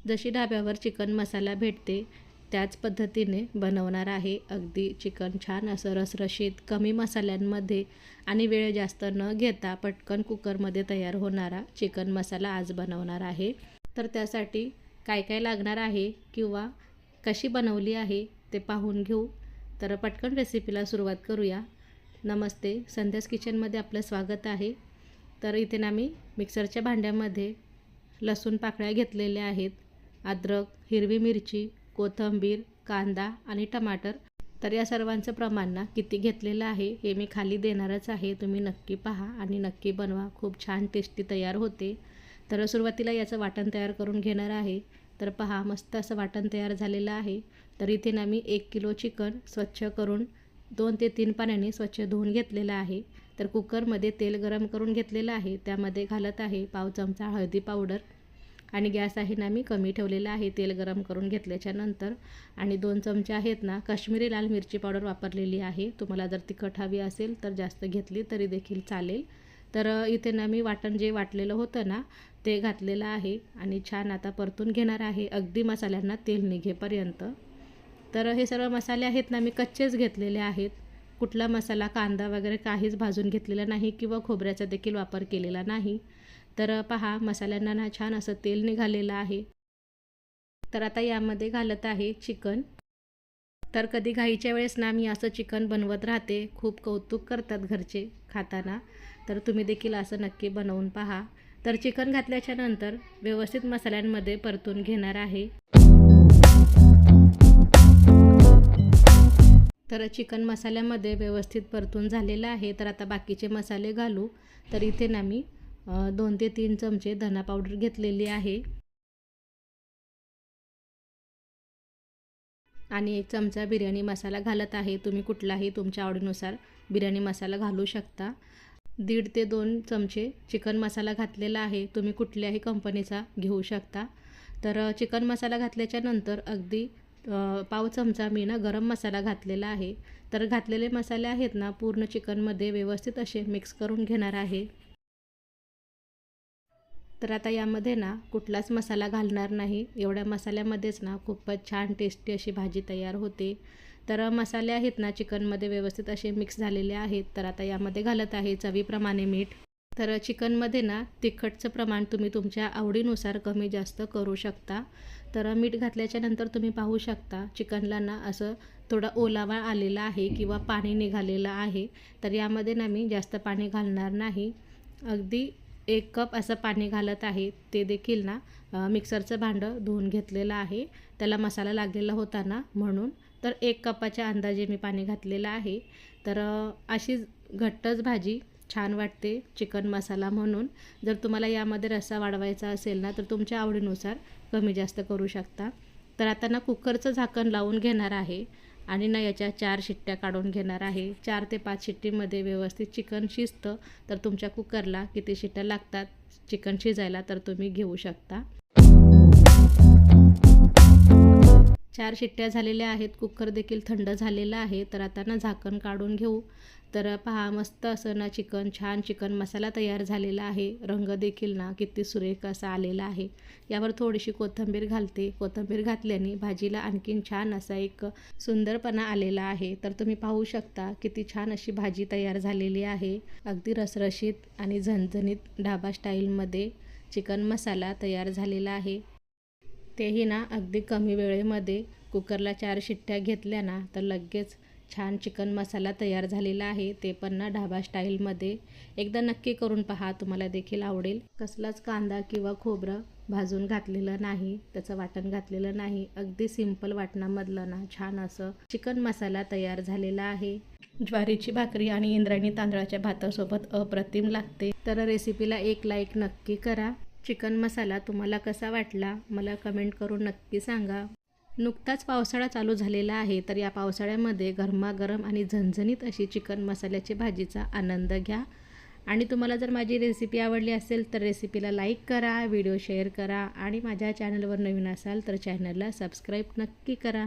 जशी ढाब्यावर चिकन मसाला भेटते त्याच पद्धतीने बनवणार आहे। अगदी चिकन छान असं रसरशीत कमी मसाल्यांमध्ये आणि वेळ जास्त न घेता पटकन कुकरमध्ये तयार होणारा चिकन मसाला आज बनवणार आहे। तर त्यासाठी काय काय लागणार आहे किंवा कशी बनवली आहे ते पाहून घेऊ। तर पटकन रेसिपीला सुरुवात करूया। नमस्ते, संध्यास किचनमध्ये आपलं स्वागत आहे। तर इथे ना मी मिक्सरच्या भांड्यामध्ये लसूण पाकळ्या घेतलेल्या आहेत, अद्रक, हिरवी मिरची, कोथिंबीर, कांदा आणि टमाटर। तर या सर्वांचं प्रमाण ना किती घेतलेलं आहे हे मी खाली देणारच आहे, तुम्ही नक्की पहा आणि नक्की बनवा, खूप छान टेस्टी तयार होते। तर सुरुवातीला याचं वाटण तयार करून घेणार आहे। तर पहा, मस्त असं वाटण तयार झालेलं आहे। तर इथे ना मी 1 किलो चिकन स्वच्छ करून 2 ते 3 पाण्याने स्वच्छ धुवून घेतलेलं आहे। तर कुकरमध्ये तेल गरम करून घेतलेलं आहे, त्यामध्ये घालत आहे पाव चमचा हळदी पावडर आणि गॅस आहे ना मी कमी ठेवलेला आहे तेल गरम करून घेतल्याच्या नंतर। आणि 2 चमचे आहेत ना काश्मीरी लाल मिरची पावडर वापरलेली आहे, तुम्हाला जर तिखट हवी असेल तर जास्त घेतली तरी देखील चालेल। तर इथे ना मी वाटण जे वाटलेलं होतं ना ते घातलेलं आहे आणि छान आता परतून घेणार आहे अगदी मसाल्यांना तेल निघेपर्यंत। तर हे सर्व मसाले आहेत ना मी कच्चेच घेतलेले आहेत, कुठला मसाला कांदा वगैरे काहीच भाजून घेतलेला नाही किंवा खोबऱ्याचा देखील वापर केलेला नाही। तर पहा, मसाल्यांना ना छान असं तेल निघालेलं आहे। तर आता यामध्ये घालत आहे चिकन। तर कधी घाईच्या वेळेस ना मी असं चिकन बनवत राहते, खूप कौतुक करतात घरचे खाताना। तर तुम्ही देखील असं नक्की बनवून पहा। तर चिकन घातल्याच्या नंतर व्यवस्थित मसाल्यांमध्ये परतून घेणार आहे। तर चिकन मसाल्यामध्ये व्यवस्थित परतून झालेलं आहे। तर आता बाकीचे मसाले घालू। तर इथे ना मी 2 ते 3 चमचे धना पावडर घेतलेली आहे आणि 1 चमचा बिर्याणी मसाला घालत आहे, तुम्ही कुठलाही तुमच्या आवडीनुसार बिर्याणी मसाला घालू शकता। 1.5 ते 2 चमचे चिकन मसाला घातलेला आहे, तुम्ही कुठल्याही कंपनीचा घेऊ शकता। तर चिकन मसाला घातल्याच्या नंतर अगदी पाव चमचा मी ना गरम मसाला घातलेला आहे। तर घातलेले मसाले आहेत ना पूर्ण चिकनमध्ये व्यवस्थित असे मिक्स करून घेणार आहे। तर आता यामध्ये ना कुठलाच मसाला घालणार नाही, एवढ्या मसाल्यामध्येच ना खूपच छान टेस्टी अशी भाजी तयार होते। तर मसाले आहेत ना चिकनमध्ये व्यवस्थित असे मिक्स झालेले आहेत। तर आता यामध्ये घालत आहे चवीप्रमाणे मीठ। तर चिकनमध्ये ना तिखटचं प्रमाण तुम्ही तुमच्या आवडीनुसार कमी जास्त करू शकता। तर मीठ घातल्याच्या नंतर तुम्ही पाहू शकता चिकनला ना असं थोडा ओलावा आलेला आहे किंवा पाणी निघालेलं आहे। तर यामध्ये ना मी जास्त पाणी घालणार नाही, अगदी 1 कप असं पाणी घालत आहे। ते देखील ना मिक्सरचं भांडं धुवून घेतलेलं आहे, त्याला मसाला लागलेला होता ना म्हणून। तर 1 कपाच्या अंदाजे मी पाणी घातलेलं आहे। तर अशी घट्टच भाजी छान वाटते चिकन मसाला म्हणून। जर तुम्हाला यामध्ये रस्सा वाढवायचा असेल ना तर तुमच्या आवडीनुसार कमी जास्त करू शकता। तर आता ना कुकरचं झाकण लावून घेणार आहे आणि ना याच्या 4 शिट्ट्या काढून घेणार आहे। 4 ते 5 शिट्टीमध्ये व्यवस्थित चिकन शिजतं। तर तुमच्या कुकरला किती शिट्ट्या लागतात चिकन शिजायला तर तुम्ही घेऊ शकता। 4 शिट्ट्या झालेल्या आहेत, कुकर देखील थंड झालेला आहे। तर आता ना झाकण काढून घेऊ। तर पहा, मस्त असं ना छान चिकन मसाला तयार झालेला आहे, रंग देखील ना किती सुरेख असा आलेला आहे। यावर थोडीशी कोथिंबीर घालते, कोथिंबीर घातल्याने भाजीला आणखीन छान असा एक सुंदरपणा आलेला आहे। तर तुम्ही पाहू शकता किती छान अशी भाजी तयार झालेली आहे, अगदी रसरशीत आणि झणझणीत ढाबा स्टाईलमध्ये चिकन मसाला तयार झालेला आहे, तेही ना अगदी कमी वेळेमध्ये। कुकरला 4 शिट्ट्या घेतल्या ना तर लगेच छान चिकन मसाला तयार झालेला आहे, ते पण ना ढाबा स्टाईलमध्ये। एकदा नक्की करून पहा, तुम्हाला देखील आवडेल। कसलाच कांदा किंवा खोबरं भाजून घातलेलं नाही, त्याचं वाटण घातलेलं नाही, अगदी सिंपल वाटणामधलं ना छान असं चिकन मसाला तयार झालेला आहे। ज्वारीची भाकरी आणि इंद्रायणी तांदळाच्या भातासोबत अप्रतिम लागते। तर रेसिपीला एक लाईक नक्की करा। चिकन मसाला तुम्हाला कसा वाटला मला कमेंट करून नक्की सांगा। नुकताच पावसाळा चालू झालेला आहे, तर या पावसाळ्यामध्ये गरमागरम आणि झणझणीत अशी चिकन मसाल्याची भाजीचा आनंद घ्या। आणि तुम्हाला जर माझी रेसिपी आवडली असेल तर रेसिपीला लाईक करा, व्हिडिओ शेअर करा आणि माझ्या चॅनलवर नवीन असाल तर चॅनलला सबस्क्राईब नक्की करा।